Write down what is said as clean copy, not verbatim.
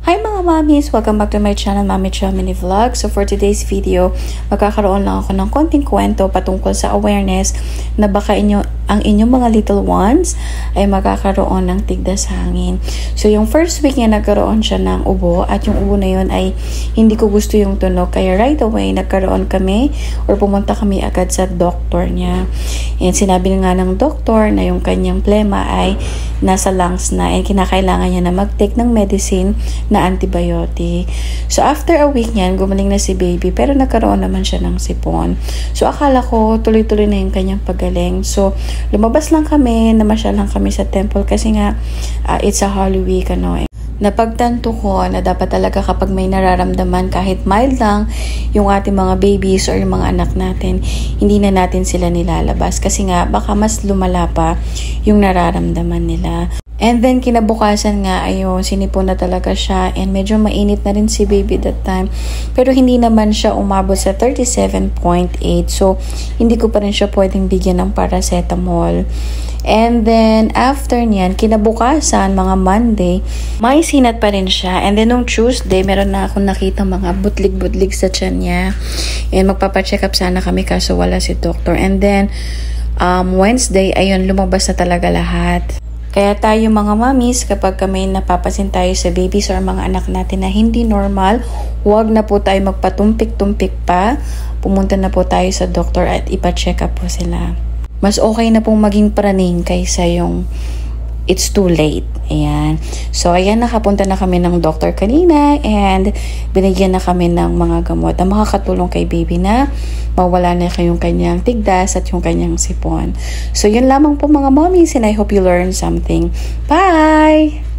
Hi mga mommies! Welcome back to my channel, Mommy Chamini Vlog. So for today's video, magkakaroon lang ako ng konting kwento patungkol sa awareness na baka ang inyong mga little ones ay magkakaroon ng tigdas hangin. So yung first week niya nagkaroon siya ng ubo at yung ubo na yun ay hindi ko gusto yung tunog. Kaya right away nagkaroon kami or pumunta kami agad sa doktor niya. And sinabi nga ng doktor na yung kanyang plema ay nasa lungs na and kinakailangan niya na mag-take ng medicine na antibiotic. So, after a week niyan, gumaling na si baby, pero nagkaroon naman siya ng sipon. So, akala ko, tuloy-tuloy na yung kanyang pagaling. So, lumabas lang kami, namasyal lang kami sa temple kasi nga, it's a Holy Week, Napagtanto ko na dapat talaga kapag may nararamdaman kahit mild lang yung ating mga babies or yung mga anak natin, hindi na natin sila nilalabas kasi nga baka mas lumala pa yung nararamdaman nila. And then, kinabukasan nga, ayun, sinipon na talaga siya and medyo mainit na rin si baby that time. Pero hindi naman siya umabot sa 37.8. So, hindi ko pa rin siya pwedeng bigyan ng paracetamol. And then, after niyan, kinabukasan, mga Monday, may sinat pa rin siya. And then, nung Tuesday, meron na akong nakita mga butlig-butlig sa tiyan niya. And magpapacheck up sana kami kaso wala si doctor. And then, Wednesday, ayun, lumabas na talaga lahat. Kaya tayo mga mommies, kapag kami napapasin tayo sa babies or mga anak natin na hindi normal, huwag na po tayo magpatumpik-tumpik pa. Pumunta na po tayo sa doktor at ipa-check up po sila. Mas okay na pong maging praning kaysa yung it's too late. Ayan. So, ayan, nakapunta na kami ng doktor kanina and binigyan na kami ng mga gamot na makakatulong kay baby na mawala na yung kanyang tigdas at yung kanyang sipon. So, yun lamang po mga mommies and I hope you learned something. Bye!